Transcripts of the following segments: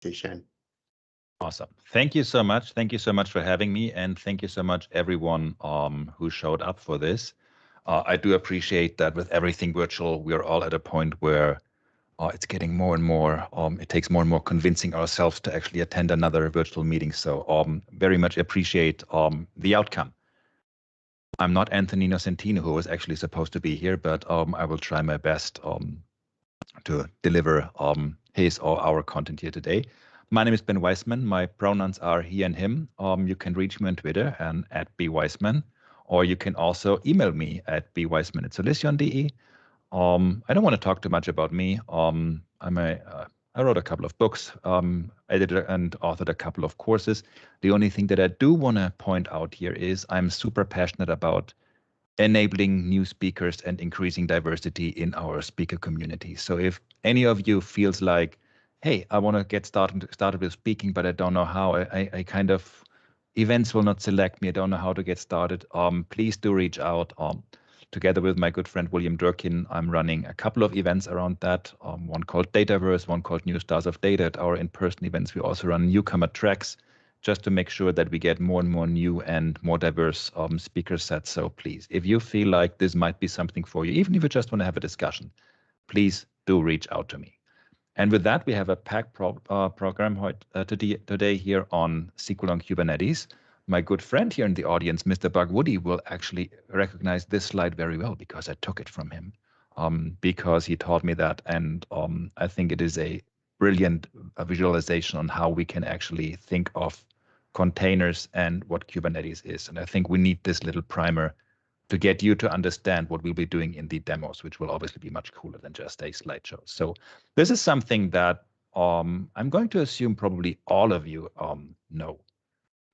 presentation. Awesome. Thank you so much. Thank you so much for having me. And thank you so much, everyone who showed up for this. I do appreciate that with everything virtual, we're all at a point where it's getting more and more, it takes more and more convincing ourselves to actually attend another virtual meeting. So very much appreciate the outcome. I'm not Anthony Nocentino, who was actually supposed to be here, but I will try my best to deliver his or our content here today. My name is Ben Weissman. My pronouns are he and him. You can reach me on Twitter and at bweissman, or you can also email me at bweissman@solution.de. I don't want to talk too much about me. I wrote a couple of books, edited and authored a couple of courses. The only thing that I do want to point out here is I'm super passionate about enabling new speakers and increasing diversity in our speaker community. So if any of you feels like, hey, I want to get started with speaking, but I don't know how, I kind of, events will not select me, I don't know how to get started, please do reach out. Together with my good friend William Durkin, I'm running a couple of events around that, one called Dataverse, one called New Stars of Data. At our in-person events, we also run newcomer tracks, just to make sure that we get more and more new and more diverse speaker sets. So please, if you feel like this might be something for you, even if you just want to have a discussion, please do reach out to me. And with that, we have a packed program today here on SQL on Kubernetes. My good friend here in the audience, Mr. Bagwoody, will actually recognize this slide very well because I took it from him, because he taught me that. And I think it is a brilliant visualization on how we can actually think of containers and what Kubernetes is. And I think we need this little primer to get you to understand what we'll be doing in the demos, which will obviously be much cooler than just a slideshow. So this is something that I'm going to assume probably all of you know.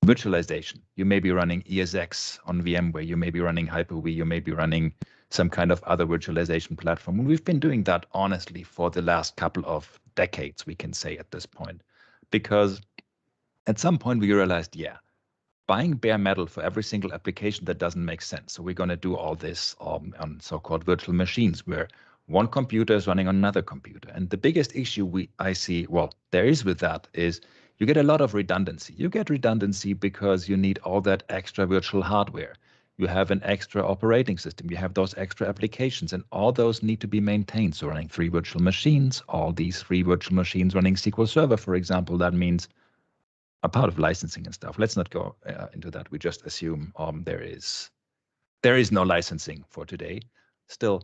Virtualization. You may be running ESX on VMware, you may be running Hyper-V, you may be running some kind of other virtualization platform. And we've been doing that honestly for the last couple of decades, we can say at this point, because at some point we realized, yeah, buying bare metal for every single application, that doesn't make sense. So we're going to do all this on so-called virtual machines where one computer is running on another computer. And the biggest issue I see, well, there is with that is you get a lot of redundancy. You get redundancy because you need all that extra virtual hardware. You have an extra operating system. You have those extra applications, and all those need to be maintained. So running 3 virtual machines, all these 3 virtual machines running SQL Server, for example, that means a part of licensing and stuff. Let's not go into that. We just assume there is no licensing for today. Still,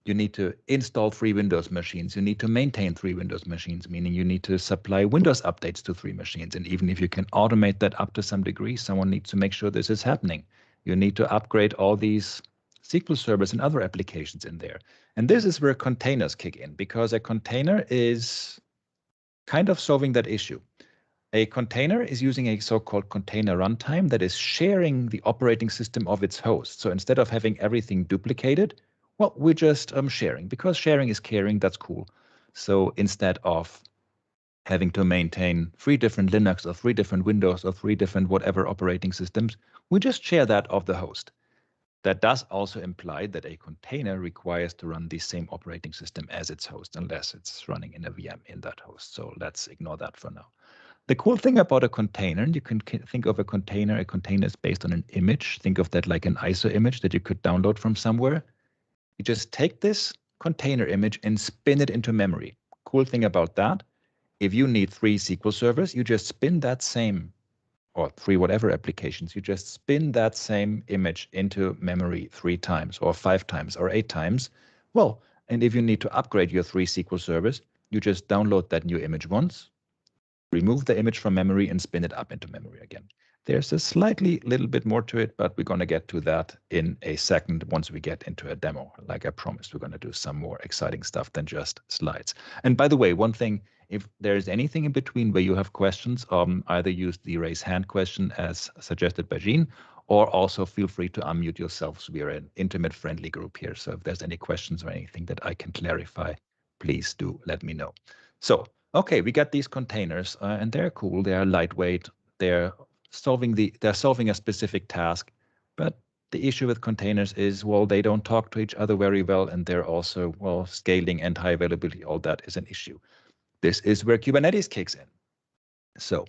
you need to install 3 Windows machines. You need to maintain 3 Windows machines, meaning you need to supply Windows updates to 3 machines. And even if you can automate that up to some degree, someone needs to make sure this is happening. You need to upgrade all these SQL servers and other applications in there. And this is where containers kick in, because a container is kind of solving that issue. A container is using a so-called container runtime that is sharing the operating system of its host. So instead of having everything duplicated, well, we're just sharing, because sharing is caring. That's cool. So instead of having to maintain 3 different Linux or 3 different Windows or 3 different whatever operating systems, we just share that of the host. That does also imply that a container requires to run the same operating system as its host, unless it's running in a VM in that host. So let's ignore that for now. The cool thing about a container, you can think of a container is based on an image. Think of that like an ISO image that you could download from somewhere. You just take this container image and spin it into memory. Cool thing about that, if you need 3 SQL servers, you just spin that same, or 3 whatever applications, you just spin that same image into memory 3 times or 5 times or 8 times. Well, and if you need to upgrade your 3 SQL servers, you just download that new image once, remove the image from memory, and spin it up into memory again. There's a little bit more to it, but we're going to get to that in a second once we get into a demo. Like I promised, we're going to do some more exciting stuff than just slides. And by the way, one thing, if there's anything in between where you have questions, either use the raise hand question as suggested by Jean, or also feel free to unmute yourselves. We are an intimate, friendly group here. So if there's any questions or anything that I can clarify, please do let me know. So, okay, we got these containers, and they're cool. They are lightweight. They're solving a specific task, but the issue with containers is, well, they don't talk to each other very well, and they're also, well, scaling and high availability, all that is an issue. This is where Kubernetes kicks in. So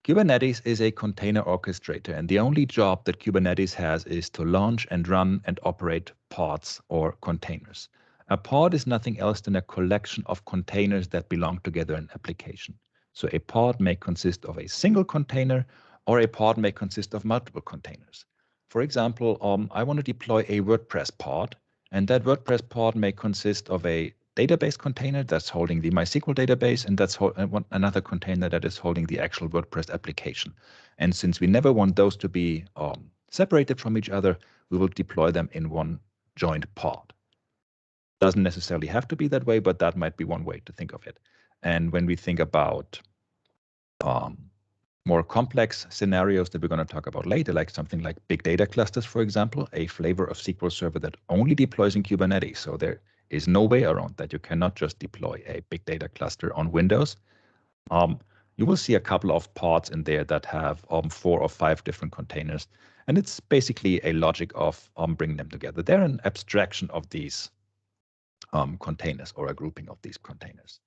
Kubernetes is a container orchestrator, and the only job that Kubernetes has is to launch and run and operate pods or containers. A pod is nothing else than a collection of containers that belong together in an application. So a pod may consist of a single container, or a pod may consist of multiple containers. For example, I want to deploy a WordPress pod, and that WordPress pod may consist of a database container that's holding the MySQL database, and that's another container that is holding the actual WordPress application. And since we never want those to be separated from each other, we will deploy them in one joint pod. Doesn't necessarily have to be that way, but that might be one way to think of it. And when we think about more complex scenarios that we're going to talk about later, like something like big data clusters, for example, a flavor of SQL Server that only deploys in Kubernetes. So there is no way around that. You cannot just deploy a big data cluster on Windows. You will see a couple of pods in there that have 4 or 5 different containers. And it's basically a logic of bringing them together. They're an abstraction of these containers, or a grouping of these containers.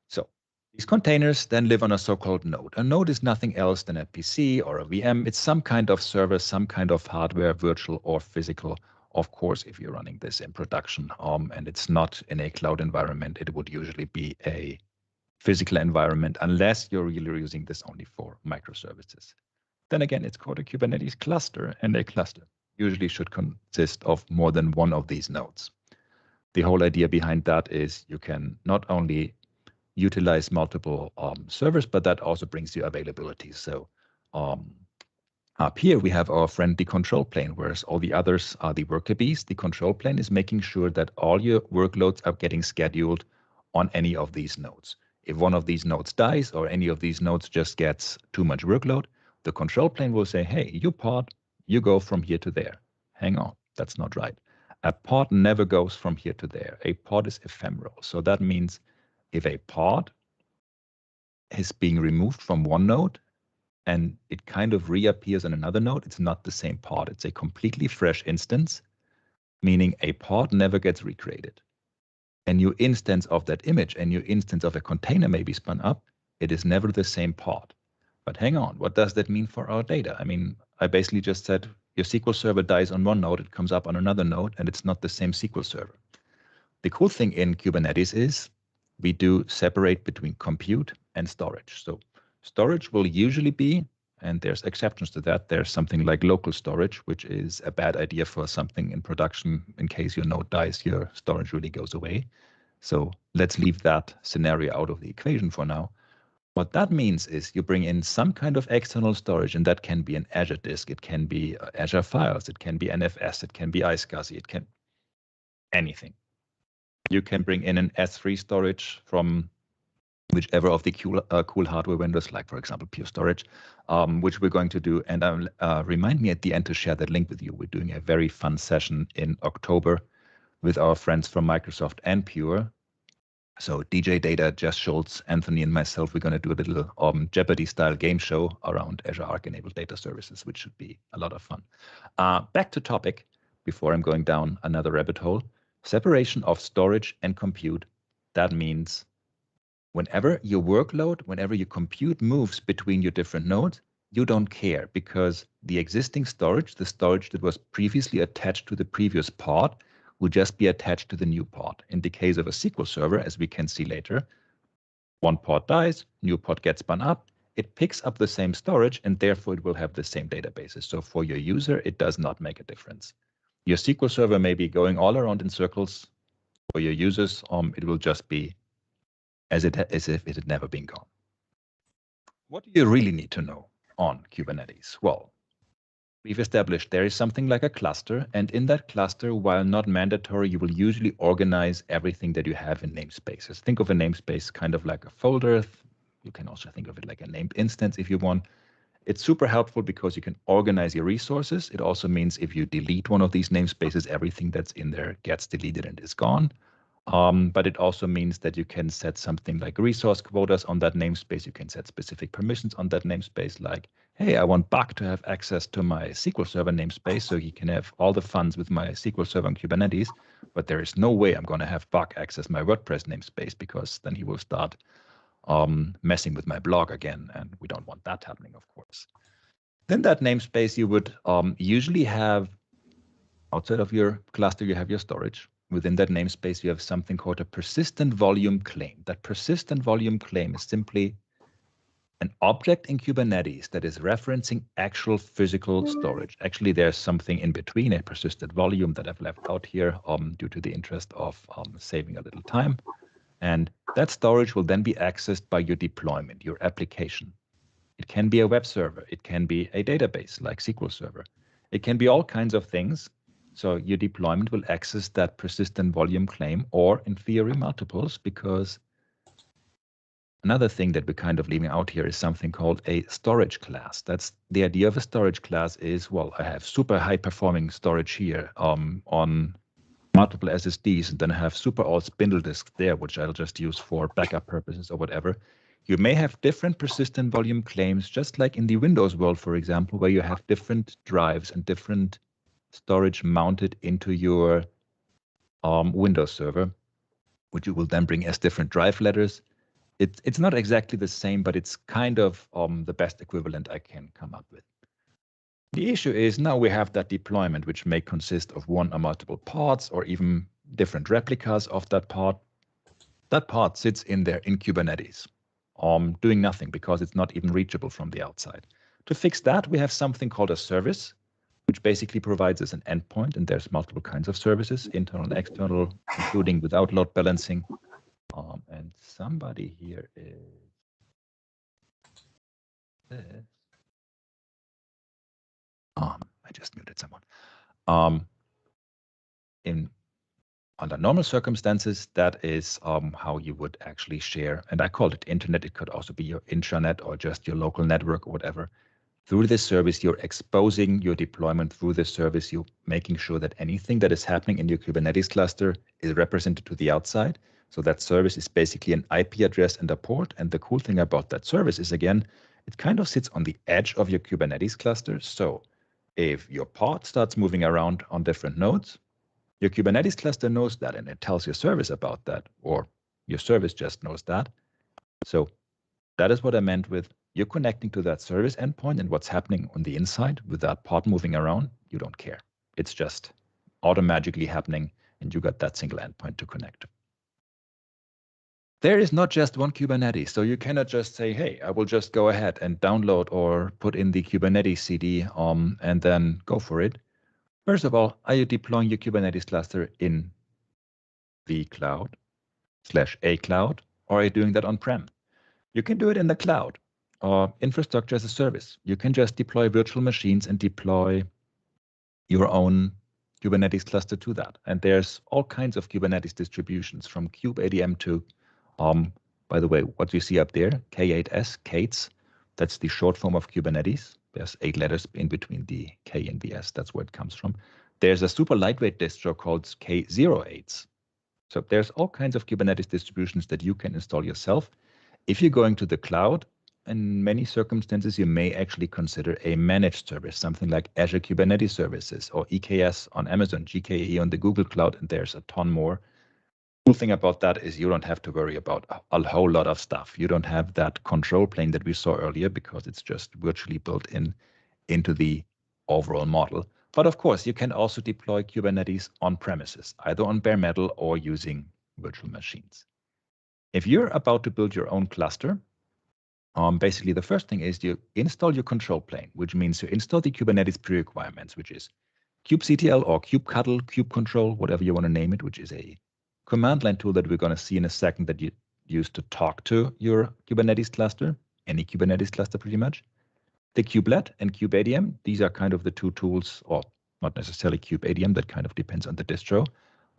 So these containers then live on a so-called node. A node is nothing else than a PC or a VM. It's some kind of server, some kind of hardware, virtual or physical. Of course, if you're running this in production and it's not in a cloud environment, it would usually be a physical environment, unless you're really using this only for microservices. Then again, it's called a Kubernetes cluster, and a cluster usually should consist of more than one of these nodes. The whole idea behind that is you can not only utilize multiple servers, but that also brings you availability. So up here we have our friendly control plane, whereas all the others are the worker bees. The control plane is making sure that all your workloads are getting scheduled on any of these nodes. If one of these nodes dies, or any of these nodes just gets too much workload, the control plane will say, hey, you pod, you go from here to there. Hang on, that's not right. A pod never goes from here to there. A pod is ephemeral. So that means if a pod is being removed from one node and it kind of reappears on another node, it's not the same pod. It's a completely fresh instance, meaning a pod never gets recreated. A new instance of that image, a new instance of a container may be spun up. It is never the same pod. But hang on, what does that mean for our data? I mean, I basically just said your SQL Server dies on one node, it comes up on another node, and it's not the same SQL Server. The cool thing in Kubernetes is we do separate between compute and storage. So storage will usually be, and there's exceptions to that, there's something like local storage, which is a bad idea for something in production. In case your node dies, your storage really goes away. So let's leave that scenario out of the equation for now. What that means is you bring in some kind of external storage, and that can be an Azure disk, it can be Azure Files, it can be NFS, it can be iSCSI, it can anything. You can bring in an S3 storage from whichever of the cool hardware vendors, like for example Pure Storage, which we're going to do. And remind me at the end to share that link with you. We're doing a very fun session in October with our friends from Microsoft and Pure. So DJ Data, Jess Schultz, Anthony, and myself, we're going to do a little Jeopardy-style game show around Azure Arc-enabled data services, which should be a lot of fun. Back to topic, before I'm going down another rabbit hole. Separation of storage and compute. That means whenever your workload, whenever your compute moves between your different nodes, you don't care, because the existing storage, the storage that was previously attached to the previous pod, will just be attached to the new pod. In the case of a SQL Server, as we can see later, one pod dies, new pod gets spun up, it picks up the same storage, and therefore it will have the same databases. So for your user, it does not make a difference. Your SQL Server may be going all around in circles. For your users, it will just be as if it had never been gone. What do you really need to know on Kubernetes? Well, we've established there is something like a cluster, and in that cluster, while not mandatory, you will usually organize everything that you have in namespaces. Think of a namespace kind of like a folder. You can also think of it like a named instance if you want. It's super helpful because you can organize your resources. It also means if you delete one of these namespaces, everything that's in there gets deleted and is gone. But it also means that you can set something like resource quotas on that namespace. You can set specific permissions on that namespace, like, hey, I want Buck to have access to my SQL Server namespace so he can have all the funds with my SQL Server on Kubernetes. But there is no way I'm going to have Buck access my WordPress namespace, because then he will start messing with my blog again, and we don't want that happening, of course. Then that namespace you would usually have outside of your cluster, you have your storage. Within that namespace, you have something called a persistent volume claim. That persistent volume claim is simply an object in Kubernetes that is referencing actual physical storage. Actually, there's something in between, a persistent volume that I've left out here due to the interest of saving a little time. And that storage will then be accessed by your deployment, your application. It can be a web server. It can be a database like SQL Server. It can be all kinds of things. So your deployment will access that persistent volume claim, or in theory, multiples, because another thing that we're kind of leaving out here is something called a storage class. That's the idea of a storage class is, well, I have super high performing storage here on multiple SSDs, and then I have super old spindle disks there, which I'll just use for backup purposes or whatever. You may have different persistent volume claims, just like in the Windows world, for example, where you have different drives and different storage mounted into your Windows server, which you will then bring as different drive letters. It's not exactly the same, but it's kind of the best equivalent I can come up with. The issue is now we have that deployment, which may consist of one or multiple pods or even different replicas of that pod. That pod sits in there in Kubernetes, doing nothing because it's not even reachable from the outside. To fix that, we have something called a service, which basically provides us an endpoint, and there's multiple kinds of services, internal and external, including without load balancing. And somebody here is this. I just muted someone. Under normal circumstances, that is how you would actually share, and I called it internet. It could also be your intranet or just your local network or whatever. Through this service, you're exposing your deployment through this service. You're making sure that anything that is happening in your Kubernetes cluster is represented to the outside. So that service is basically an IP address and a port. And the cool thing about that service is, again, it kind of sits on the edge of your Kubernetes cluster. So if your pod starts moving around on different nodes, your Kubernetes cluster knows that, and it tells your service about that, or your service just knows that. So that is what I meant with you're connecting to that service endpoint, and what's happening on the inside with that pod moving around, you don't care. It's just automatically happening, and you got that single endpoint to connect to. There is not just one Kubernetes, so you cannot just say, hey, I will just go ahead and download or put in the Kubernetes CD and then go for it. First of all, are you deploying your Kubernetes cluster in the cloud /a cloud, or are you doing that on-prem? You can do it in the cloud or infrastructure as a service. You can just deploy virtual machines and deploy your own Kubernetes cluster to that. And there's all kinds of Kubernetes distributions from kubeadm to, by the way, what you see up there, K8s, Kates, that's the short form of Kubernetes. There's 8 letters in between the K and the S. That's where it comes from. There's a super lightweight distro called K08s. So there's all kinds of Kubernetes distributions that you can install yourself. If you're going to the cloud, in many circumstances, you may actually consider a managed service, something like Azure Kubernetes Services or EKS on Amazon, GKE on the Google Cloud, and there's a ton more. The cool thing about that is you don't have to worry about a whole lot of stuff. You don't have that control plane that we saw earlier because it's just virtually built into the overall model. But of course, you can also deploy Kubernetes on premises, either on bare metal or using virtual machines. If you're about to build your own cluster, basically the first thing is you install your control plane, which means you install the Kubernetes pre-requirements, which is Cubectl or Cubectl, kubecontrol, whatever you want to name it, which is a command line tool that we're going to see in a second that you use to talk to your Kubernetes cluster, any Kubernetes cluster pretty much. The kubelet and kubeadm, these are kind of the two tools, or not necessarily kubeadm, that kind of depends on the distro.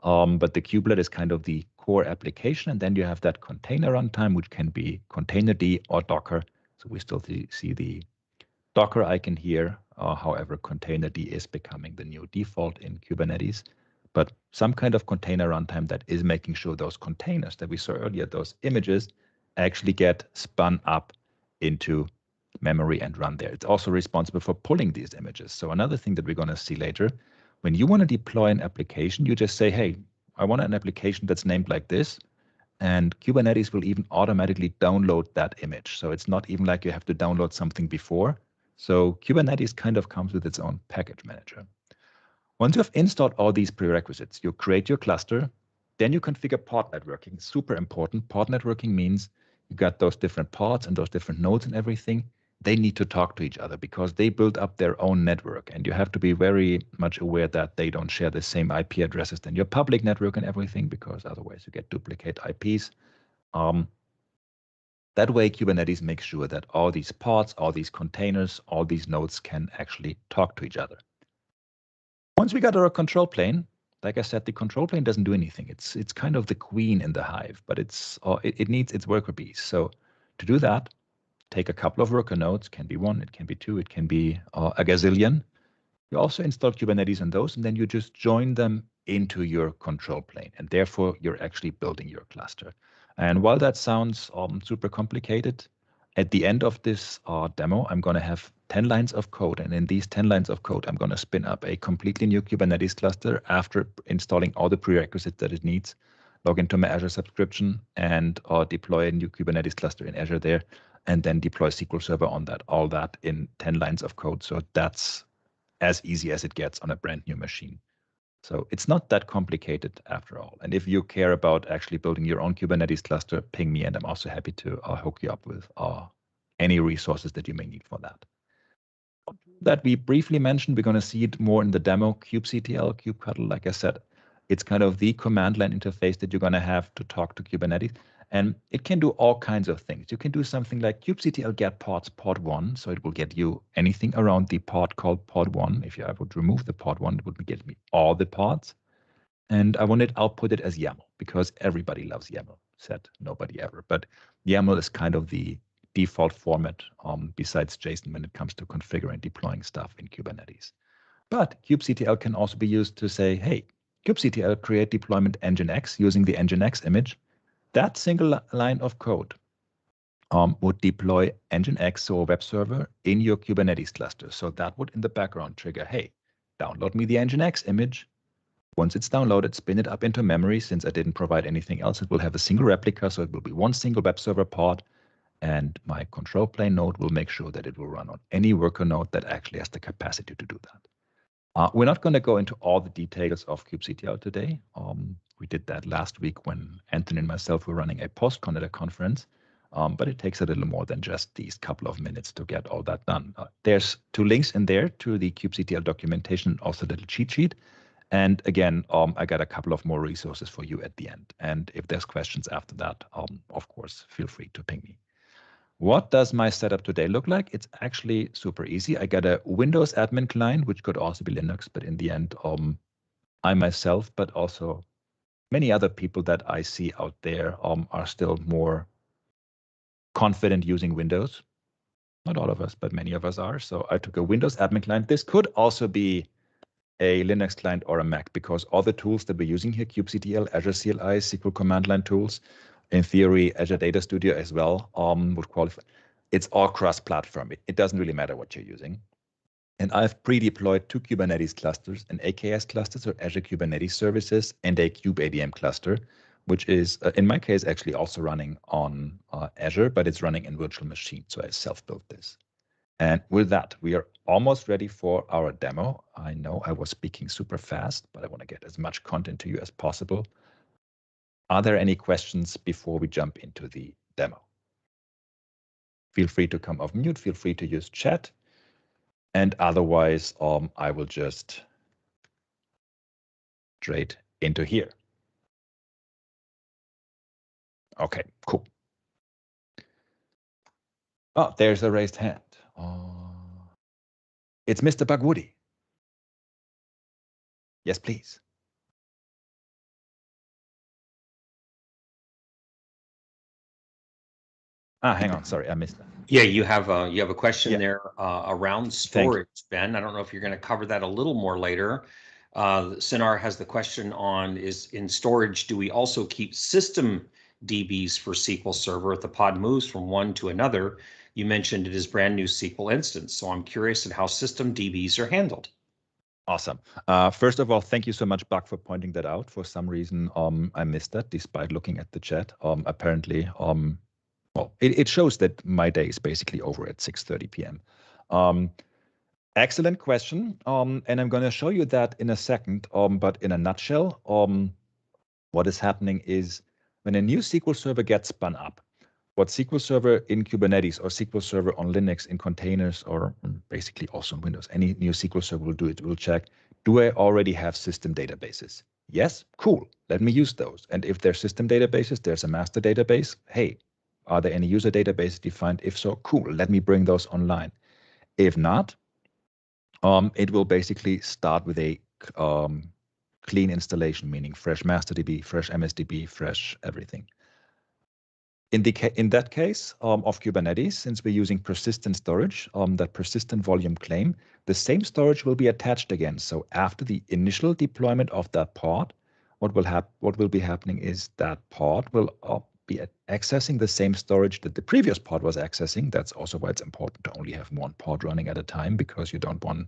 But the kubelet is kind of the core application, and then you have that container runtime, which can be containerd or Docker. So we still see the Docker icon here. However, containerd is becoming the new default in Kubernetes. But some kind of container runtime that is making sure those containers that we saw earlier, those images, actually get spun up into memory and run there. It's also responsible for pulling these images. So another thing that we're going to see later, when you want to deploy an application, you just say, hey, I want an application that's named like this, And Kubernetes will even automatically download that image. So it's not even like you have to download something before. So Kubernetes kind of comes with its own package manager. Once you have installed all these prerequisites, you create your cluster, then you configure pod networking. Super important. Pod networking means you got those different pods and those different nodes and everything. They need to talk to each other because they build up their own network. And you have to be very much aware that they don't share the same IP addresses than your public network and everything, because otherwise you get duplicate IPs. That way, Kubernetes makes sure that all these pods, all these containers, all these nodes can actually talk to each other. Once we got our control plane, like I said, the control plane doesn't do anything. It's kind of the queen in the hive, but it needs its worker bees. So to do that, take a couple of worker nodes, can be one, it can be two, it can be a gazillion. You also install Kubernetes on those, and then you just join them into your control plane. And therefore, you're actually building your cluster. And while that sounds super complicated, at the end of this demo, I'm going to have 10 lines of code. And in these 10 lines of code, I'm going to spin up a completely new Kubernetes cluster after installing all the prerequisites that it needs, log into my Azure subscription, and deploy a new Kubernetes cluster in Azure there, and then deploy SQL Server on that, all that in 10 lines of code. So that's as easy as it gets on a brand new machine. So it's not that complicated after all. And if you care about actually building your own Kubernetes cluster, ping me, and I'm also happy to hook you up with any resources that you may need for that. That we briefly mentioned, we're going to see it more in the demo, Cubectl, Cubectl, like I said, it's kind of the command line interface that you're going to have to talk to Kubernetes. And it can do all kinds of things. You can do something like Cubectl get pods pod 1. So it will get you anything around the pod called pod 1. If I would remove the pod 1, it would get me all the pods. And I wanted to output it as YAML because everybody loves YAML. Said nobody ever. But YAML is kind of the default format besides JSON when it comes to configuring and deploying stuff in Kubernetes. But Cubectl can also be used to say, hey, Cubectl create deployment Nginx using the Nginx image. That single line of code would deploy Nginx, so a web server, in your Kubernetes cluster. So that would in the background trigger, hey, download me the Nginx image. Once it's downloaded, spin it up into memory. Since I didn't provide anything else, it will have a single replica, so it will be one single web server pod. And my control plane node will make sure that it will run on any worker node that actually has the capacity to do that. We're not going to go into all the details of Cubectl today. We did that last week when Anthony and myself were running a PostCon at a conference, but it takes a little more than just these couple of minutes to get all that done. There's 2 links in there to the Cubectl documentation, also the little cheat sheet. And again, I got a couple of more resources for you at the end. And if there's questions after that, of course, feel free to ping me. What does my setup today look like? It's actually super easy. I got a Windows admin client, which could also be Linux, but in the end, I myself, but also many other people that I see out there are still more confident using Windows. Not all of us, but many of us are. So I took a Windows admin client. This could also be a Linux client or a Mac, because all the tools that we're using here, Cubectl, Azure CLI, SQL command line tools, in theory, Azure Data Studio as well would qualify. It's all cross-platform. It doesn't really matter what you're using. And I've pre-deployed 2 Kubernetes clusters, an AKS cluster, so Azure Kubernetes Services, and a kubeadm cluster, which is, in my case, actually also running on Azure, but it's running in virtual machine. So I self-built this. And with that, we are almost ready for our demo. I know I was speaking super fast, but I want to get as much content to you as possible. Are there any questions before we jump into the demo? Feel free to come off mute. Feel free to use chat. And otherwise, I will just straight into here. Okay, cool. Oh, there's a raised hand. It's Mr. Bugwoody. Yes, please. Hang on. Sorry, I missed that. Yeah, you have a question there around storage, Ben. I don't know if you're going to cover that a little more later. Sinar has the question on, is in storage, do we also keep system DBs for SQL Server if the pod moves from one to another? You mentioned it is brand new SQL instance, so I'm curious at how system DBs are handled. Awesome. First of all, thank you so much, Buck, for pointing that out. For some reason, I missed that despite looking at the chat. Apparently, well, it shows that my day is basically over at 6:30 p.m. Excellent question. And I'm going to show you that in a second. But in a nutshell, what is happening is when a new SQL Server gets spun up, what SQL Server in Kubernetes or SQL Server on Linux in containers or basically also on Windows, any new SQL Server will do it. Will check, do I already have system databases? Yes, cool. Let me use those. And if there's system databases, there's a master database. Hey, are there any user databases defined? If so, cool. Let me bring those online. If not, it will basically start with a clean installation, meaning fresh MasterDB, fresh MSDB, fresh everything. In that case of Kubernetes, since we're using persistent storage, that persistent volume claim, the same storage will be attached again. So after the initial deployment of that pod, what will be happening is that pod will be accessing the same storage that the previous pod was accessing. That's also why it's important to only have one pod running at a time, because you don't want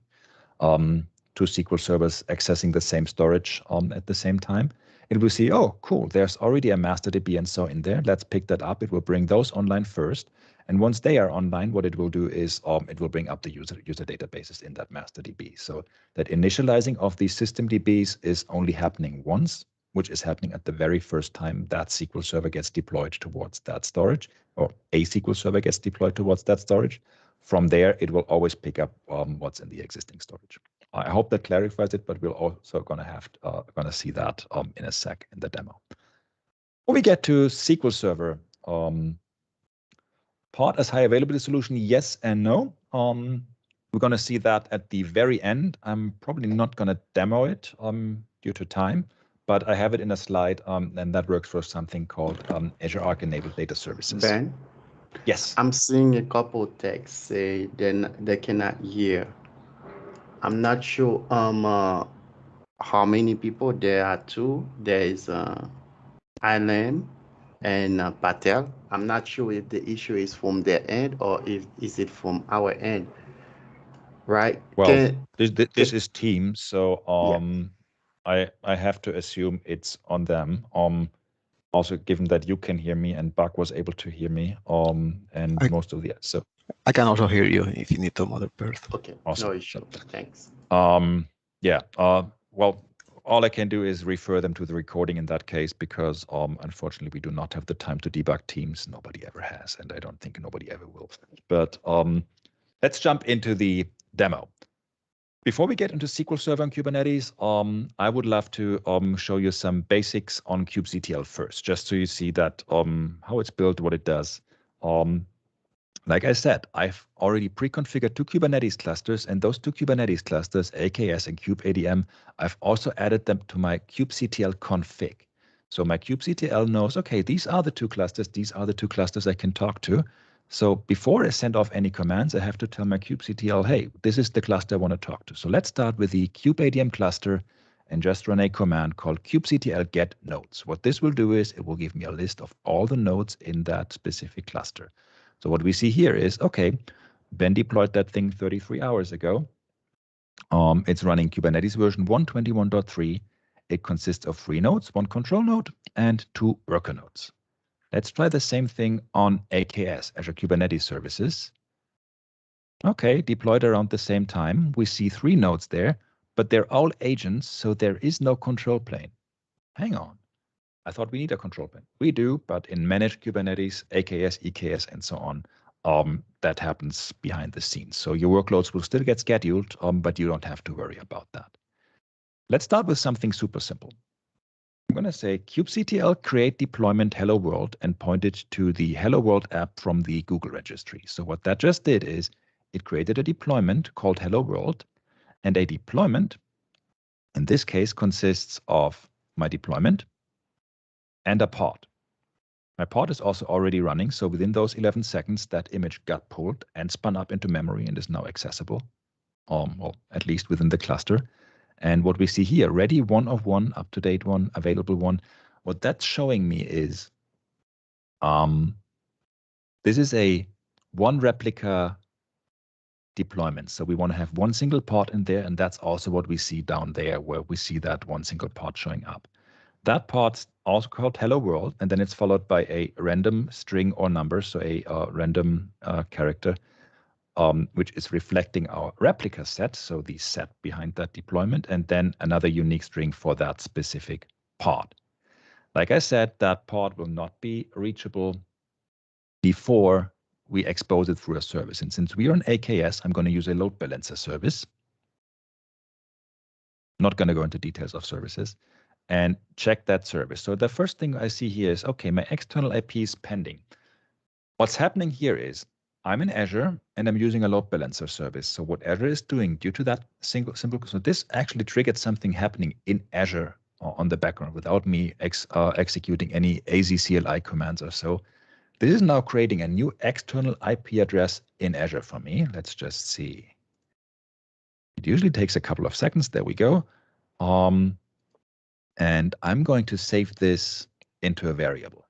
two SQL servers accessing the same storage at the same time. It will see, oh, cool, there's already a MasterDB and so in there. Let's pick that up. It will bring those online first. And once they are online, what it will do is it will bring up the user databases in that MasterDB. So that initializing of these system DBs is only happening once, which is happening at the very first time that SQL Server gets deployed towards that storage, or a SQL Server gets deployed towards that storage. From there, it will always pick up what's in the existing storage. I hope that clarifies it, but we're also gonna see that in a sec in the demo. When we get to SQL Server, pod as high availability solution, yes and no. We're gonna see that at the very end. I'm probably not gonna demo it due to time, but I have it in a slide, and that works for something called Azure Arc Enabled Data Services. Ben? Yes. I'm seeing a couple texts say they cannot hear. I'm not sure how many people there are. Two. There is Alan and Patel. I'm not sure if the issue is from their end or is it from our end. Right? Well, this is Teams, so I have to assume it's on them. Also, given that you can hear me and Buck was able to hear me, and most of the so I can also hear you if you need some other person. Okay, awesome. No issue. Thanks. Yeah. Well, all I can do is refer them to the recording in that case, because unfortunately we do not have the time to debug Teams. Nobody ever has, and I don't think nobody ever will. But let's jump into the demo. Before we get into SQL Server and Kubernetes, I would love to show you some basics on Cubectl first, just so you see that how it's built, what it does. Like I said, I've already pre-configured 2 Kubernetes clusters, and those 2 Kubernetes clusters, AKS and kubeadm, I've also added them to my Cubectl config. So my Cubectl knows, okay, these are the 2 clusters, these are the 2 clusters I can talk to. So before I send off any commands, I have to tell my Cubectl, hey, this is the cluster I want to talk to. So let's start with the kubeadm cluster and just run a command called kubectl get nodes. What this will do is it will give me a list of all the nodes in that specific cluster. So what we see here is, okay, Ben deployed that thing 33 hours ago. It's running Kubernetes version 121.3. It consists of 3 nodes, 1 control node, and 2 worker nodes. Let's try the same thing on AKS, Azure Kubernetes Services. Okay, deployed around the same time. We see 3 nodes there, but they're all agents, so there is no control plane. Hang on. I thought we need a control plane. We do, but in managed Kubernetes, AKS, EKS, and so on, that happens behind the scenes. So your workloads will still get scheduled, but you don't have to worry about that. Let's start with something super simple. I'm going to say kubectl create deployment hello world and point it to the hello world app from the Google registry. So what that just did is it created a deployment called hello world, and a deployment in this case consists of my deployment and a pod. My pod is also already running, so within those 11 seconds that image got pulled and spun up into memory and is now accessible, well, at least within the cluster. And what we see here, ready 1 of 1, up-to-date 1, available 1, what that's showing me is this is a 1 replica deployments. So we want to have one single pod in there, and that's also what we see down there, where we see that one single pod showing up. That pod's also called hello world, and then it's followed by a random string or number, so a random character, which is reflecting our replica set, so the set behind that deployment, and then another unique string for that specific pod. Like I said, that pod will not be reachable before we expose it through a service. And since we are an AKS, I'm going to use a load balancer service. Not going to go into details of services, and check that service. So the first thing I see here is, okay, my external IP is pending. What's happening here is I'm in Azure and I'm using a load balancer service. So what Azure is doing due to that simple, so this actually triggered something happening in Azure on the background without me executing any AZCLI commands or so. This is now creating a new external IP address in Azure for me. Let's just see. It usually takes a couple of seconds. There we go. And I'm going to save this into a variable.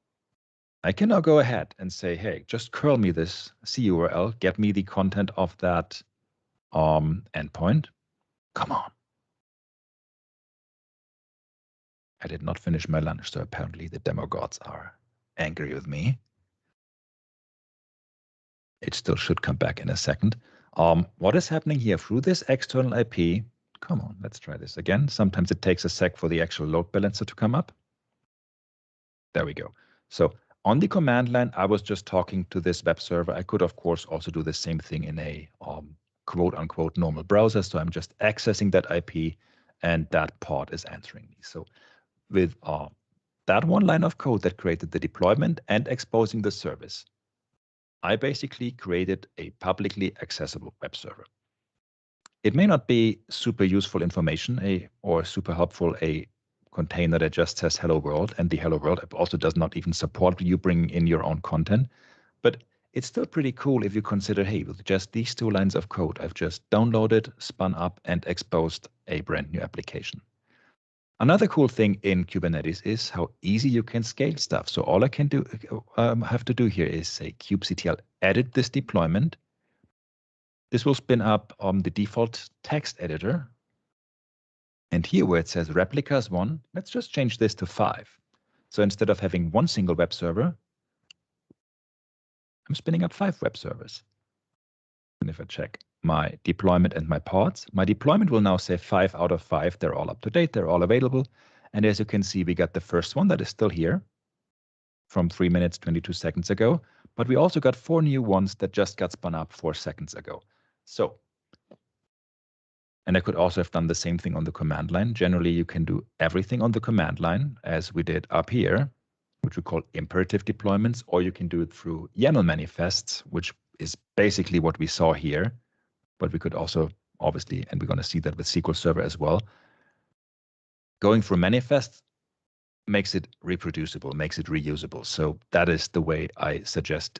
I can now go ahead and say, hey, just curl me this CURL, get me the content of that endpoint. Come on. I did not finish my lunch, so apparently the demo gods are angry with me. It still should come back in a second. What is happening here through this external IP? Come on, let's try this again. Sometimes it takes a sec for the actual load balancer to come up. There we go. So on the command line, I was just talking to this web server. I could, of course, also do the same thing in a quote unquote normal browser. So I'm just accessing that IP and that pod is answering me. So with that one line of code that created the deployment and exposing the service, I basically created a publicly accessible web server. It may not be super useful information or super helpful, a container that just says hello world, and the hello world app also does not even support you bringing in your own content. But it's still pretty cool if you consider, hey, with just these 2 lines of code, I've just downloaded, spun up, and exposed a brand new application. Another cool thing in Kubernetes is how easy you can scale stuff. So all I can do have to do here is say kubectl edit this deployment. This will spin up the default text editor. And here where it says replicas 1, let's just change this to 5. So instead of having one single web server, I'm spinning up 5 web servers. And if I check my deployment and my pods, my deployment will now say 5 out of 5. They're all up to date. They're all available. And as you can see, we got the first one that is still here from 3 minutes, 22 seconds ago. But we also got 4 new ones that just got spun up 4 seconds ago. So, and I could also have done the same thing on the command line. Generally, you can do everything on the command line as we did up here, which we call imperative deployments, or you can do it through YAML manifests, which is basically what we saw here. But we could also, obviously, and we're going to see that with SQL Server as well, going through manifests makes it reproducible, makes it reusable. So that is the way I suggest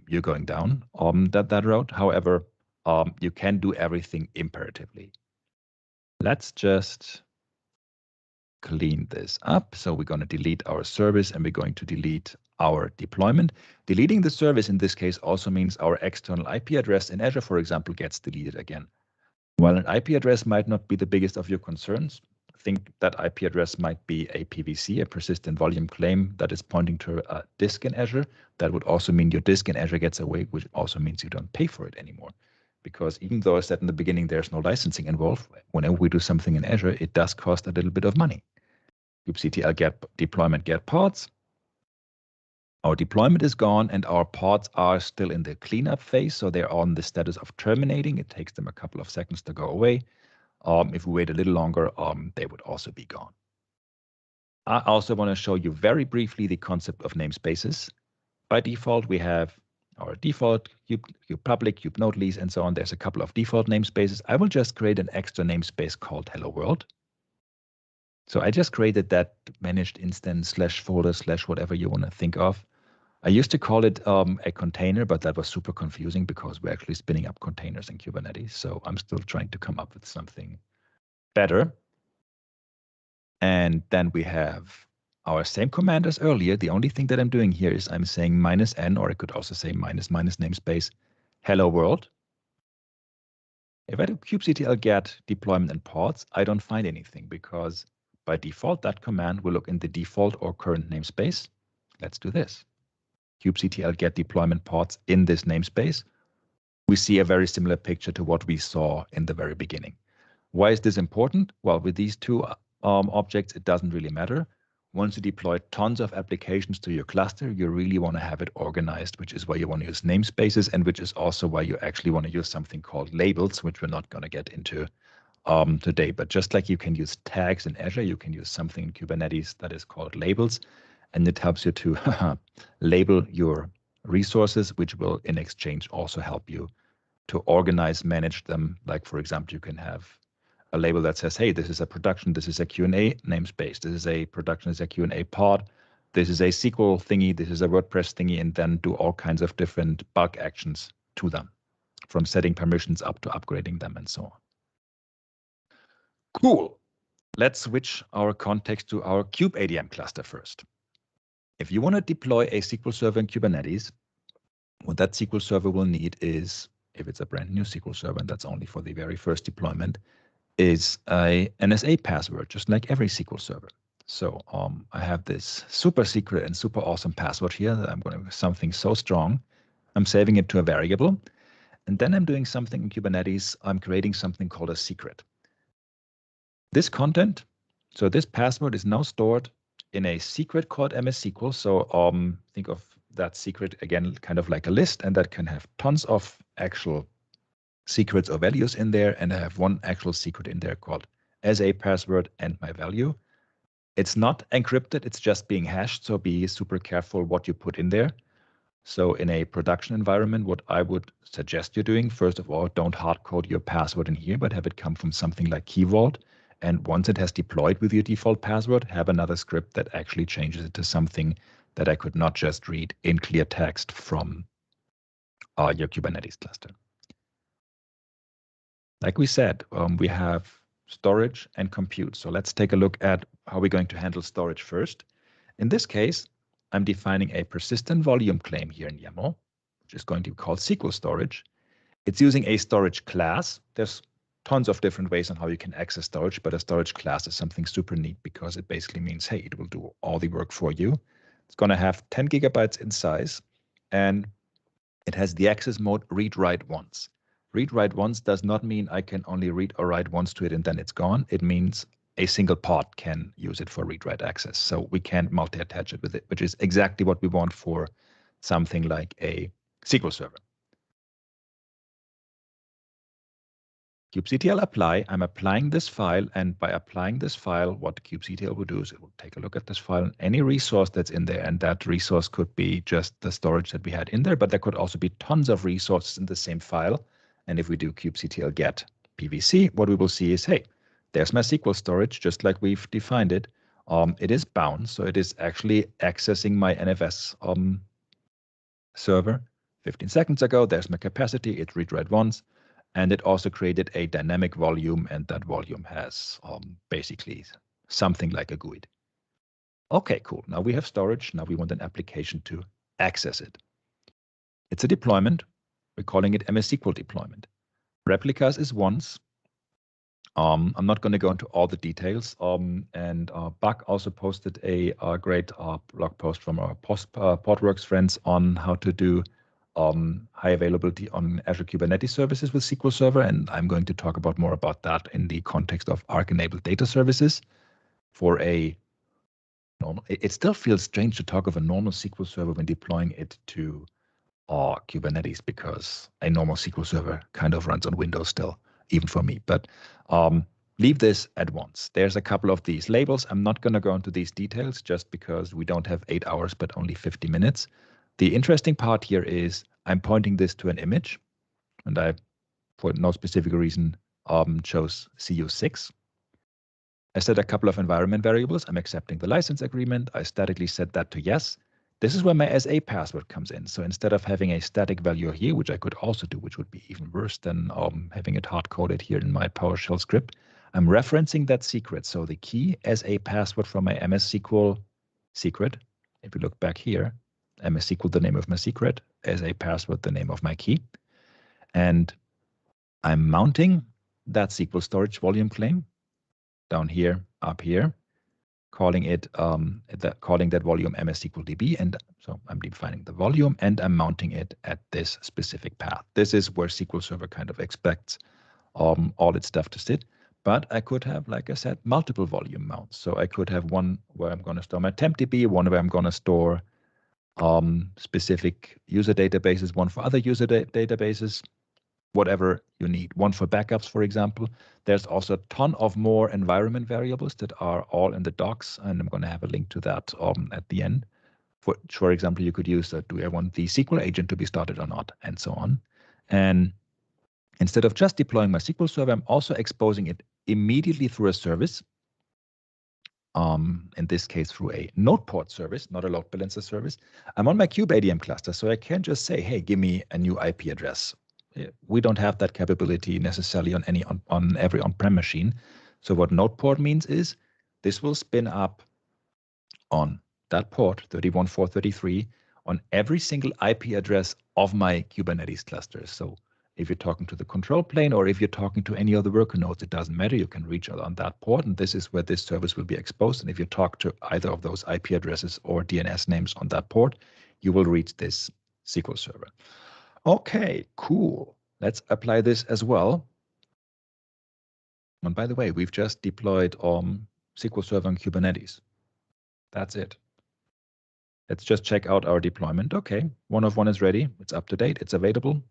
you're going down that route. However, you can do everything imperatively. Let's just clean this up. So we're going to delete our service and we're going to delete our deployment. Deleting the service in this case also means our external IP address in Azure, for example, gets deleted again. While an IP address might not be the biggest of your concerns, think that IP address might be a PVC, a persistent volume claim that is pointing to a disk in Azure. That would also mean your disk in Azure gets away, which also means you don't pay for it anymore. Because even though I said in the beginning there's no licensing involved, whenever we do something in Azure, it does cost a little bit of money. kubectl get deployment get pods. Our deployment is gone and our pods are still in the cleanup phase, so they're on the status of terminating. It takes them a couple of seconds to go away. If we wait a little longer, they would also be gone. I also want to show you very briefly the concept of namespaces. By default, we have our default kube public, kube node lease, and so on. There's a couple of default namespaces. I will just create an extra namespace called hello world. So I just created that managed instance / folder / whatever you want to think of. I used to call it a container, but that was super confusing because we're actually spinning up containers in Kubernetes. So I'm still trying to come up with something better. And then we have our same command as earlier. The only thing that I'm doing here is I'm saying -n, or I could also say -- namespace hello world. If I do kubectl get deployment and pods, I don't find anything because by default, that command will look in the default or current namespace. Let's do this. Kubectl get deployment pods in this namespace. We see a very similar picture to what we saw in the very beginning. Why is this important? Well, with these two objects, it doesn't really matter. Once you deploy tons of applications to your cluster, you really want to have it organized, which is why you want to use namespaces and which is also why you actually want to use something called labels, which we're not going to get into today. But just like you can use tags in Azure, you can use something in Kubernetes that is called labels, and it helps you to label your resources, which will in exchange also help you to organize, manage them. Like, for example, you can have a label that says, hey, this is a production, this is a Q&A namespace, this is a production, this is a Q&A pod, this is a SQL thingy, this is a WordPress thingy, and then do all kinds of different bulk actions to them, from setting permissions up to upgrading them and so on. Cool. Let's switch our context to our kubeadm cluster first. If you want to deploy a SQL Server in Kubernetes, what that SQL Server will need is, if it's a brand new SQL Server, and that's only for the very first deployment, is a NSA password, just like every SQL Server. So I have this super secret and super awesome password here that I'm going to something so strong. I'm saving it to a variable. And then I'm doing something in Kubernetes. I'm creating something called a secret. This content, so this password is now stored in a secret called MS SQL. So think of that secret again, kind of like a list, and that can have tons of actual secrets or values in there, and I have one actual secret in there called as a password and my value. It's not encrypted, it's just being hashed, so be super careful what you put in there. So in a production environment, what I would suggest you're doing, first of all, don't hard code your password in here, but have it come from something like Key Vault. And once it has deployed with your default password, have another script that actually changes it to something that I could not just read in clear text from your Kubernetes cluster. Like we said, we have storage and compute. So let's take a look at how we're going to handle storage first. In this case, I'm defining a persistent volume claim here in YAML, which is going to be called SQL storage. It's using a storage class. There's tons of different ways on how you can access storage, but a storage class is something super neat because it basically means, hey, it will do all the work for you. It's going to have 10 gigabytes in size, and it has the access mode read-write once. Read-write once does not mean I can only read or write once to it and then it's gone. It means a single pod can use it for read-write access. So we can't multi-attach it with it, which is exactly what we want for something like a SQL Server. Kubectl apply, I'm applying this file, and by applying this file, what Kubectl will do is it will take a look at this file, any resource that's in there, and that resource could be just the storage that we had in there, but there could also be tons of resources in the same file. And if we do kubectl get PVC, what we will see is, hey, there's my SQL storage, just like we've defined it. It is bound, so it is actually accessing my NFS server 15 seconds ago. There's my capacity, it read-write once. And it also created a dynamic volume, and that volume has basically something like a GUID. Okay, cool. Now we have storage. Now we want an application to access it. It's a deployment. We're calling it MS SQL deployment. Replicas is once. I'm not going to go into all the details. And Buck also posted a great blog post from our Portworx friends on how to do high availability on Azure Kubernetes services with SQL Server, and I'm going to talk about more about that in the context of Arc-enabled data services. For a normal, it still feels strange to talk of a normal SQL Server when deploying it to Kubernetes, because a normal SQL Server kind of runs on Windows still, even for me. But leave this at once. There's a couple of these labels. I'm not going to go into these details just because we don't have 8 hours, but only 50 minutes. The interesting part here is I'm pointing this to an image, and I, for no specific reason, chose CU6. I set a couple of environment variables. I'm accepting the license agreement. I statically set that to yes. This is where my SA password comes in. So instead of having a static value here, which I could also do, which would be even worse than having it hard-coded here in my PowerShell script, I'm referencing that secret. So the key SA password from my MS SQL secret, if you look back here, MS SQL, the name of my secret, as a password, the name of my key. And I'm mounting that SQL storage volume claim down here, up here, calling it calling that volume MS SQL DB, and so I'm defining the volume and I'm mounting it at this specific path. This is where SQL Server kind of expects all its stuff to sit. But I could have, like I said, multiple volume mounts. So I could have one where I'm going to store my temp DB, one where I'm going to store specific user databases, one for other user databases, whatever you need. One for backups, for example. There's also a ton of more environment variables that are all in the docs, and I'm going to have a link to that at the end. For example, you could use do I want the SQL agent to be started or not, and so on. And instead of just deploying my SQL Server, I'm also exposing it immediately through a service. In this case, through a node port service, not a load balancer service. I'm on my Cubectl cluster, so I can't just say, hey, give me a new IP address. We don't have that capability necessarily on every on-prem machine. So what node port means is this will spin up on that port 31433 on every single IP address of my Kubernetes cluster. So if you're talking to the control plane or if you're talking to any other worker nodes, it doesn't matter. You can reach out on that port, and this is where this service will be exposed. And if you talk to either of those IP addresses or DNS names on that port, you will reach this SQL Server. Okay, cool. Let's apply this as well. And by the way, we've just deployed SQL Server on Kubernetes. That's it. Let's just check out our deployment. Okay, 1 of 1 is ready. It's up to date. It's available.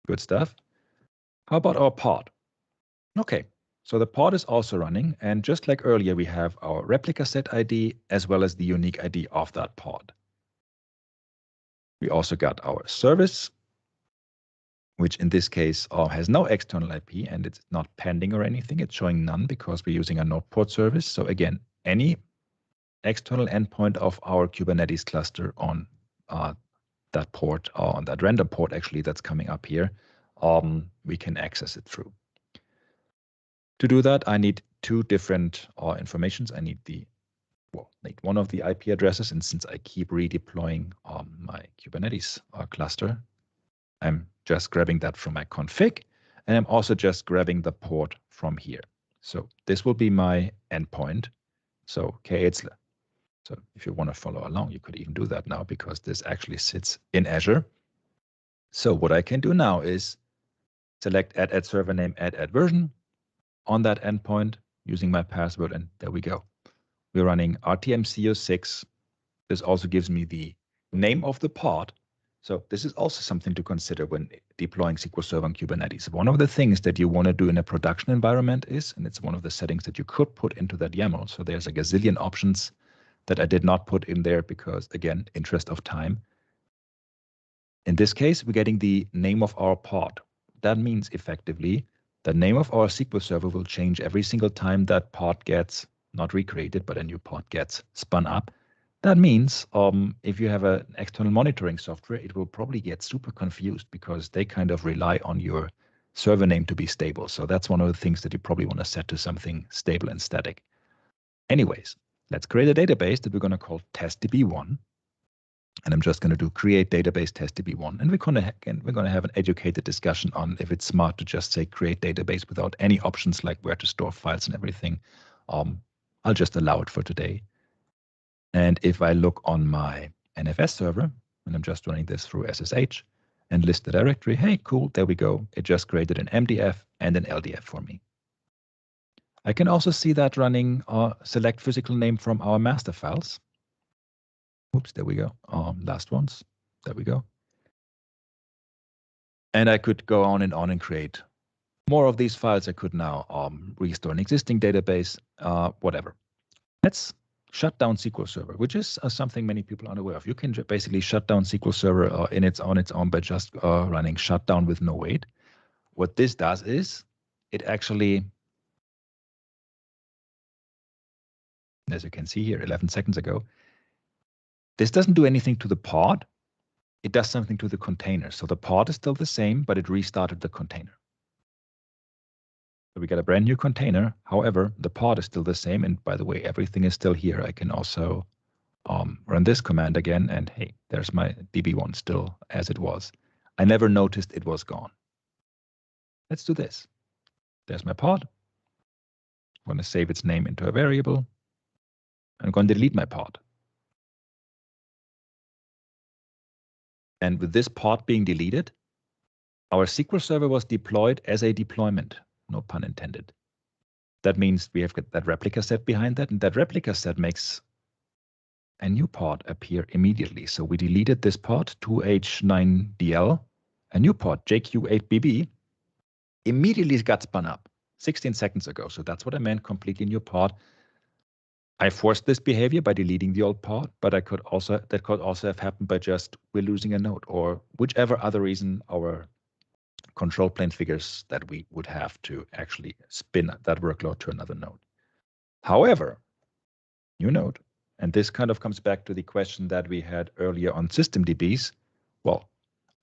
Good stuff. How about our pod? Okay, so the pod is also running. And just like earlier, we have our replica set ID as well as the unique ID of that pod. We also got our service, which in this case has no external IP and it's not pending or anything. It's showing none because we're using a node port service. So again, any external endpoint of our Kubernetes cluster on that port, or on that random port actually that's coming up here, we can access it through. To do that, I need two different informations. I need one of the IP addresses, and since I keep redeploying my Kubernetes cluster, I'm just grabbing that from my config, and I'm also just grabbing the port from here. So this will be my endpoint. So K'Atzle. So if you want to follow along, you could even do that now because this actually sits in Azure. So what I can do now is select add server name, add version on that endpoint using my password, and there we go. We're running RTMCO6. This also gives me the name of the pod. So this is also something to consider when deploying SQL Server on Kubernetes. One of the things that you want to do in a production environment is, and it's one of the settings that you could put into that YAML. So there's a gazillion options that I did not put in there because, again, interest of time. In this case, we're getting the name of our pod. That means effectively the name of our SQL Server will change every single time that pod gets not recreated, but a new pod gets spun up. That means if you have an external monitoring software, it will probably get super confused because they kind of rely on your server name to be stable. So that's one of the things that you probably want to set to something stable and static. Anyways, let's create a database that we're going to call testdb1. And I'm just going to do create database testdb1. And we're going to have an educated discussion on if it's smart to just say create database without any options like where to store files and everything. I'll just allow it for today. And if I look on my NFS server, and I'm just running this through SSH and list the directory, hey, cool, there we go. It just created an MDF and an LDF for me. I can also see that running select physical name from our master files. Oops, there we go. Last ones. There we go. And I could go on and create more of these files. I could now restore an existing database, whatever. Let's shut down SQL Server, which is something many people aren't aware of. You can basically shut down SQL Server on its own by just running shutdown with no wait. What this does is it actually, as you can see here, 11 seconds ago, this doesn't do anything to the pod. It does something to the container. So the pod is still the same, but it restarted the container. So we got a brand new container. However, the pod is still the same. And by the way, everything is still here. I can also run this command again. And hey, there's my DB1 still as it was. I never noticed it was gone. let's do this. There's my pod. I'm going to save its name into a variable. I'm going to delete my pod. And with this pod being deleted, our SQL Server was deployed as a deployment, no pun intended. That means we have got that replica set behind that, and that replica set makes a new pod appear immediately. So we deleted this pod, 2H9DL, a new pod, JQ8BB, immediately got spun up 16 seconds ago. So that's what I meant, completely new pod. I forced this behavior by deleting the old pod, but that could also have happened by just we're losing a node or whichever other reason our control plane figures that we would have to actually spin that workload to another node. However, new node, and this kind of comes back to the question that we had earlier on system DBs. Well,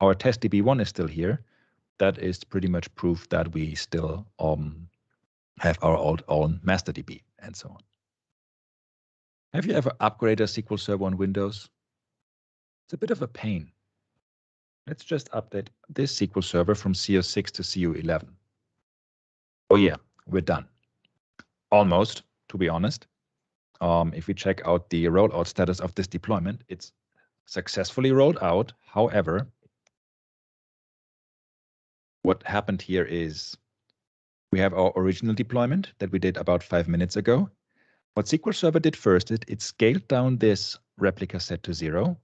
our test DB1 is still here. That is pretty much proof that we still have our own master DB and so on. Have you ever upgraded a SQL Server on Windows? It's a bit of a pain. Let's just update this SQL Server from CO6 to CO11. Oh yeah, we're done. Almost, to be honest. If we check out the rollout status of this deployment, it's successfully rolled out. However, what happened here is we have our original deployment that we did about 5 minutes ago. What SQL Server did first, it scaled down this replica set to 0.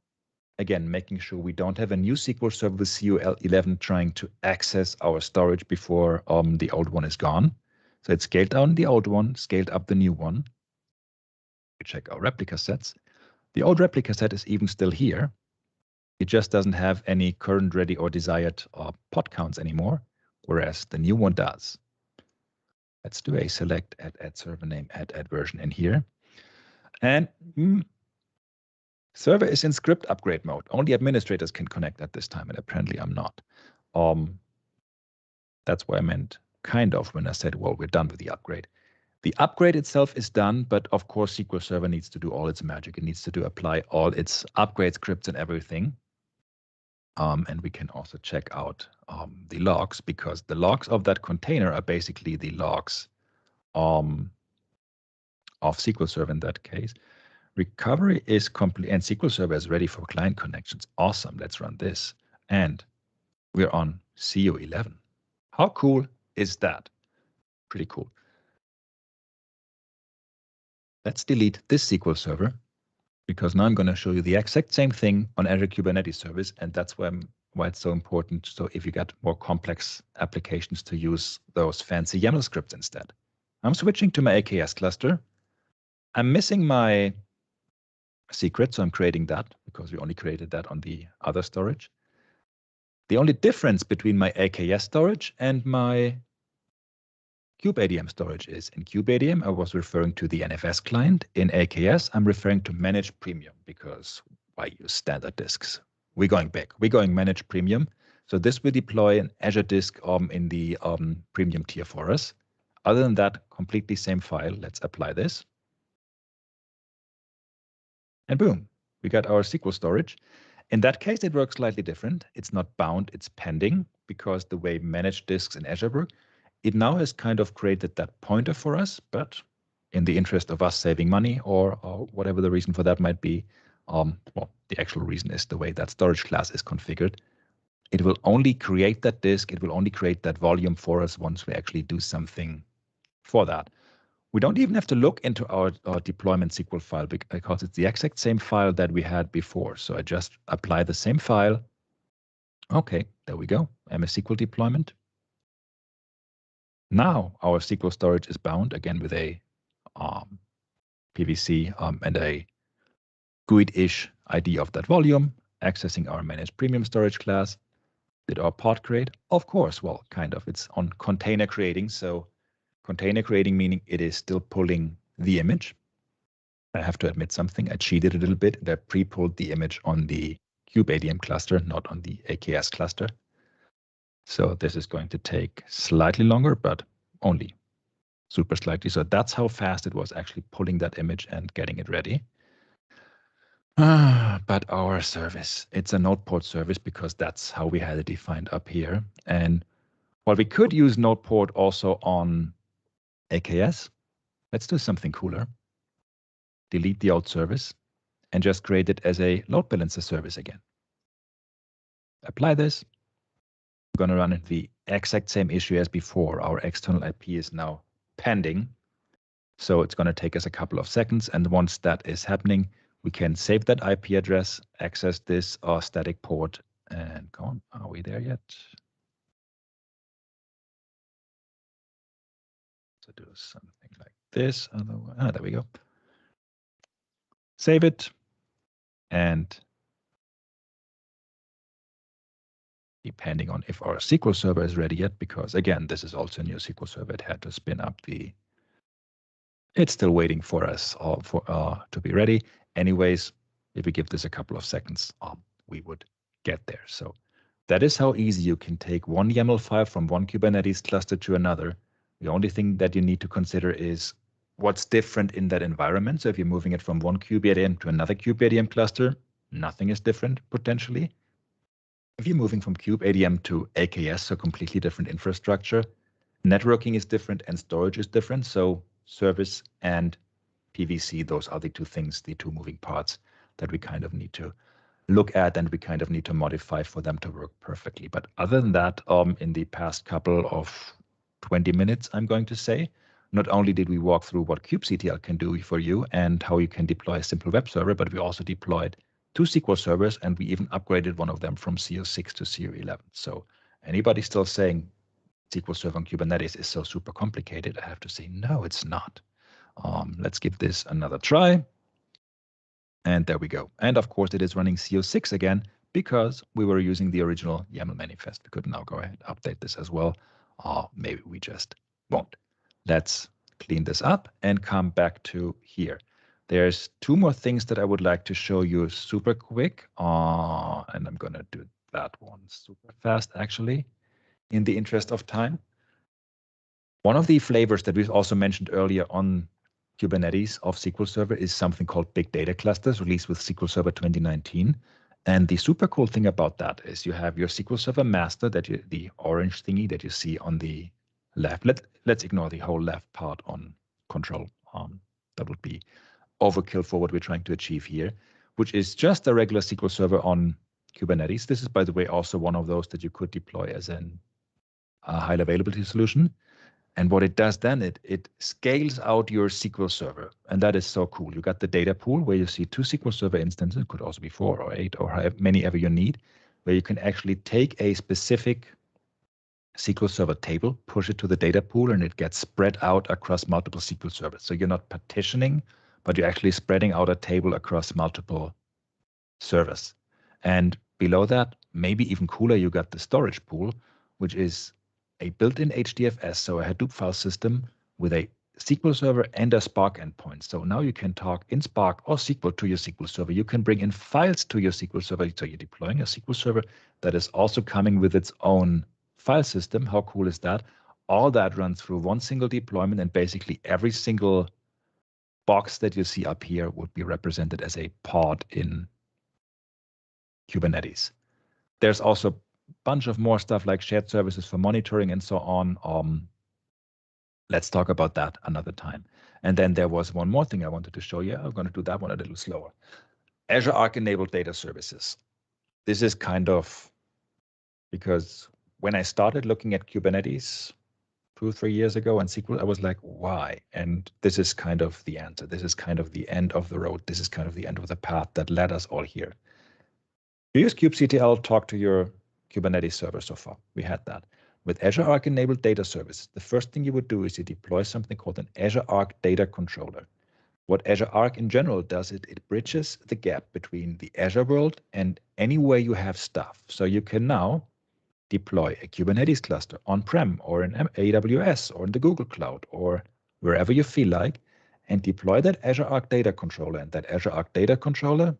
Again, making sure we don't have a new SQL Server with CO11 trying to access our storage before the old one is gone. So it scaled down the old one, scaled up the new one. We check our replica sets. The old replica set is even still here. It just doesn't have any current ready or desired pod counts anymore, whereas the new one does. Let's do a select add server name, add version in here. And server is in script upgrade mode. Only administrators can connect at this time, and apparently I'm not. That's what I meant kind of when I said, well, we're done with the upgrade. The upgrade itself is done, but of course SQL Server needs to do all its magic. It needs to apply all its upgrade scripts and everything. And we can also check out the logs, because the logs of that container are basically the logs of SQL Server in that case. Recovery is complete and SQL Server is ready for client connections. Awesome, let's run this. And we're on CO11. How cool is that? Pretty cool. Let's delete this SQL Server, because now I'm going to show you the exact same thing on Azure Kubernetes service, and that's why it's so important. So if you got more complex applications, to use those fancy YAML scripts instead. I'm switching to my AKS cluster. I'm missing my secret, so I'm creating that because we only created that on the other storage. The only difference between my AKS storage and my Cubectl storage is in Cubectl, I was referring to the NFS client. In AKS, I'm referring to Managed Premium, because why use standard disks? We're going back. We're going Managed Premium. So this will deploy an Azure disk in the premium tier for us. Other than that, completely same file. Let's apply this. And boom, we got our SQL storage. In that case, it works slightly different. It's not bound, it's pending, because the way managed disks in Azure work, it now has kind of created that pointer for us, but in the interest of us saving money or whatever the reason for that might be, well, the actual reason is the way that storage class is configured. It will only create that disk, it will only create that volume for us once we actually do something for that. We don't even have to look into our deployment SQL file, because it's the exact same file that we had before. So I just apply the same file. Okay, there we go. MS SQL deployment. Now our SQL storage is bound again with a PVC and a GUID-ish ID of that volume, accessing our managed premium storage class. Did our pod create? Of course, well, kind of. It's on container creating. So container creating meaning it is still pulling the image. I have to admit something. I cheated a little bit. I pre-pulled the image on the Cubectl cluster, not on the AKS cluster. So this is going to take slightly longer, but only super slightly. So that's how fast it was actually pulling that image and getting it ready. But our service, it's a node port service, because that's how we had it defined up here. And Well, we could use node port also on AKS. Let's do something cooler. Delete the old service and just create it as a load balancer service again. Apply this. We're going to run into the exact same issue as before. Our external IP is now pending. So it's going to take us a couple of seconds. And once that is happening, we can save that IP address, access this static port, and go on. Are we there yet? So do something like this. Otherwise, there we go. Save it. And depending on if our SQL Server is ready yet, because again, this is also a new SQL Server. It had to spin up the. It's still waiting for us to be ready. Anyways, if we give this a couple of seconds, we would get there. So that is how easy you can take one YAML file from one Kubernetes cluster to another. The only thing that you need to consider is what's different in that environment. So if you're moving it from one kubeadm to another kubeadm cluster, nothing is different potentially. If you're moving from kubeadm to AKS, so completely different infrastructure, networking is different and storage is different. So service and PVC, those are the two things, the two moving parts that we kind of need to look at and we kind of need to modify for them to work perfectly. But other than that, in the past couple of 20 minutes, I'm going to say, not only did we walk through what Cubectl can do for you and how you can deploy a simple web server, but we also deployed 2 SQL servers and we even upgraded one of them from CO6 to CO11. So anybody still saying SQL Server on Kubernetes is so super complicated, I have to say, no, it's not. Let's give this another try. And there we go. And of course, it is running CO6 again because we were using the original YAML manifest. We could now go ahead and update this as well. Maybe we just won't. Let's clean this up and come back to here. There's 2 more things that I would like to show you super quick. And I'm going to do that one super fast, actually, in the interest of time. One of the flavors that we've also mentioned earlier on Kubernetes of SQL Server is something called Big Data Clusters, released with SQL Server 2019. And the super cool thing about that is you have your SQL Server master, the orange thingy that you see on the left. Let's ignore the whole left part on control. That would be overkill for what we're trying to achieve here, which is just a regular SQL Server on Kubernetes. This is, by the way, also one of those that you could deploy as a high availability solution. And what it does then, it scales out your SQL Server. And that is so cool. You got the data pool where you see 2 SQL Server instances, it could also be 4 or 8 or however many ever you need, where you can actually take a specific SQL Server table, push it to the data pool, and it gets spread out across multiple SQL servers. So you're not partitioning, but you're actually spreading out a table across multiple servers. And below that, maybe even cooler, you got the storage pool, which is a built-in HDFS, so a Hadoop file system with a SQL Server and a Spark endpoint. So now you can talk in Spark or SQL to your SQL Server. You can bring in files to your SQL Server. So you're deploying a SQL Server that is also coming with its own file system. How cool is that? All that runs through one single deployment, and basically every single box that you see up here would be represented as a pod in Kubernetes. There's also bunch of more stuff like shared services for monitoring and so on. Let's talk about that another time. And then there was one more thing I wanted to show you. I'm going to do that one a little slower. Azure Arc enabled data services. This is kind of because when I started looking at Kubernetes 2 or 3 years ago and SQL, I was like, why? And this is kind of the answer. This is kind of the end of the road. This is kind of the end of the path that led us all here. You use Cubectl, talk to your Kubernetes server so far. We had that. With Azure Arc enabled data services, the first thing you would do is you deploy something called an Azure Arc data controller. What Azure Arc in general does, it bridges the gap between the Azure world and anywhere you have stuff. So you can now deploy a Kubernetes cluster on-prem or in AWS or in the Google Cloud or wherever you feel like, and deploy that Azure Arc data controller. And that Azure Arc data controller,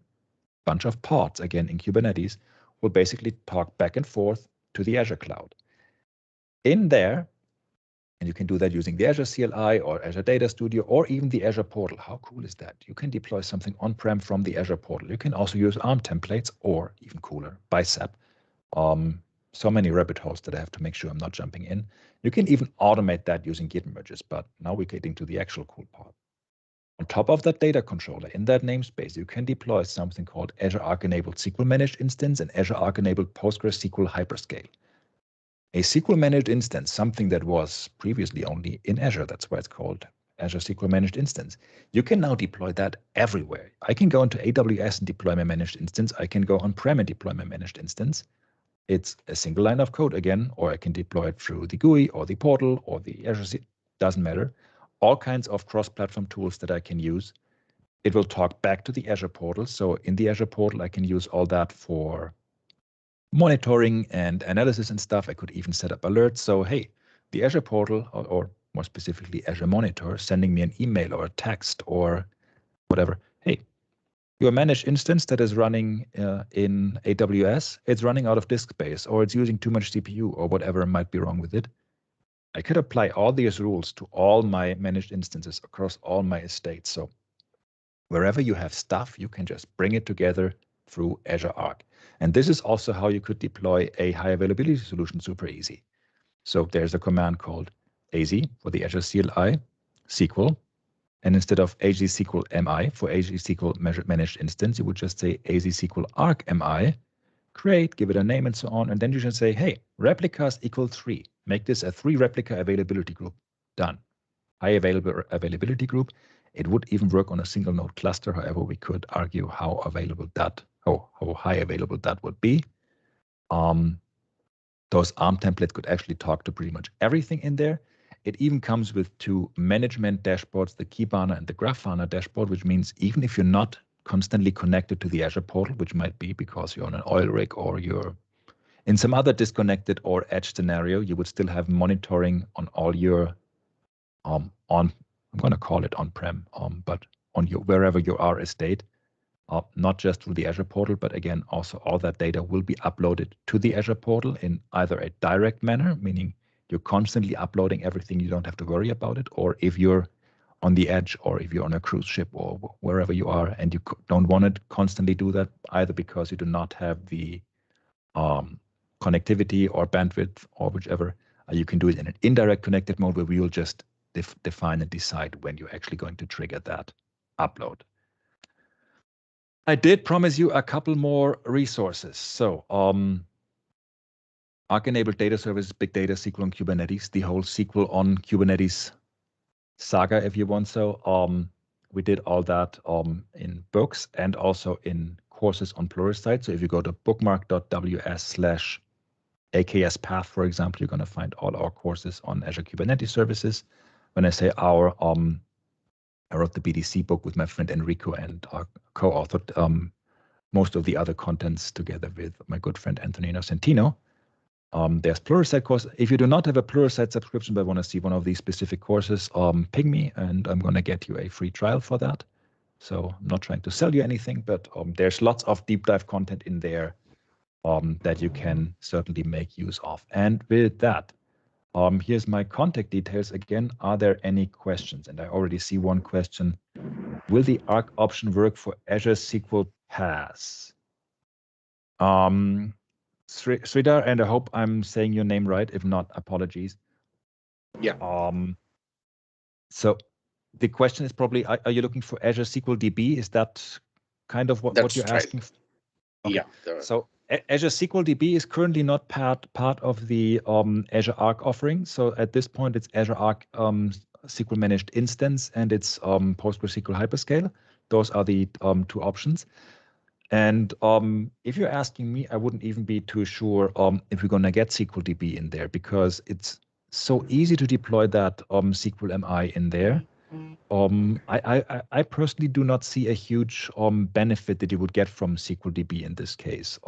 bunch of pods, again, in Kubernetes, will basically talk back and forth to the Azure cloud. In there, and you can do that using the Azure CLI or Azure Data Studio or even the Azure portal. How cool is that? You can deploy something on-prem from the Azure portal. You can also use ARM templates or even cooler, Bicep. so many rabbit holes that I have to make sure I'm not jumping in. You can even automate that using Git merges, but now we're getting to the actual cool part. On top of that data controller, in that namespace, you can deploy something called Azure Arc-enabled SQL Managed Instance and Azure Arc-enabled PostgreSQL Hyperscale. A SQL Managed Instance, something that was previously only in Azure, that's why it's called Azure SQL Managed Instance. You can now deploy that everywhere. I can go into AWS and deploy my managed instance. I can go on-prem and deploy my managed instance. It's a single line of code again, or I can deploy it through the GUI or the portal or the Azure, doesn't matter. All kinds of cross-platform tools that I can use. It will talk back to the Azure portal. So in the Azure portal, I can use all that for monitoring and analysis and stuff. I could even set up alerts. So hey, the Azure portal, or more specifically Azure Monitor, sending me an email or a text or whatever. Hey, your managed instance that is running in AWS, it's running out of disk space, or it's using too much CPU, or whatever might be wrong with it. I could apply all these rules to all my managed instances across all my estates. So wherever you have stuff, you can just bring it together through Azure Arc. And this is also how you could deploy a high availability solution super easy. So there's a command called AZ for the Azure CLI SQL. And instead of AZ SQL MI for AZ SQL managed instance, you would just say AZ SQL Arc MI, create, give it a name and so on. And then you should say, hey, replicas equal 3. Make this a 3 replica availability group. Done. High availability group. It would even work on a single node cluster. However, we could argue how high available that would be. Those ARM templates could actually talk to pretty much everything in there. It even comes with 2 management dashboards, the Kibana and the Grafana dashboard, which means even if you're not constantly connected to the Azure portal, which might be because you're on an oil rig or you're in some other disconnected or edge scenario, you would still have monitoring on all your I'm going to call it on-prem, but on your wherever you are estate, not just through the Azure portal, but again, also all that data will be uploaded to the Azure portal in either a direct manner, meaning you're constantly uploading everything, you don't have to worry about it, or if you're on the edge or if you're on a cruise ship or wherever you are and you don't want to constantly do that, either because you do not have the connectivity or bandwidth or whichever, you can do it in an indirect connected mode where we will just define and decide when you're actually going to trigger that upload. I did promise you a couple more resources. So Arc-enabled data services, big data, SQL on Kubernetes, the whole SQL on Kubernetes saga, if you want so. We did all that in books and also in courses on Pluralsight. So if you go to bookmark.ws/AKS path, for example, you're going to find all our courses on Azure Kubernetes services. When I say our, I wrote the BDC book with my friend Enrico and co-authored most of the other contents together with my good friend Anthony Innocentino. There's Pluralsight course. If you do not have a Pluralsight subscription but want to see one of these specific courses, ping me and I'm going to get you a free trial for that. So I'm not trying to sell you anything, but there's lots of deep dive content in there that you can certainly make use of. And with that, here's my contact details again. Are there any questions? And I already see one question. Will the Arc option work for Azure SQL PaaS? Sridhar, and I hope I'm saying your name right. If not, apologies. Yeah. So the question is probably, are you looking for Azure SQL DB? Is that kind of what you're asking for? Okay. Yeah. So Azure SQL DB is currently not part of the Azure Arc offering. So at this point, it's Azure Arc SQL Managed Instance and it's PostgreSQL Hyperscale. Those are the 2 options. And if you're asking me, I wouldn't even be too sure if we're going to get SQL DB in there because it's so easy to deploy that SQL MI in there. I personally do not see a huge benefit that you would get from SQL DB in this case.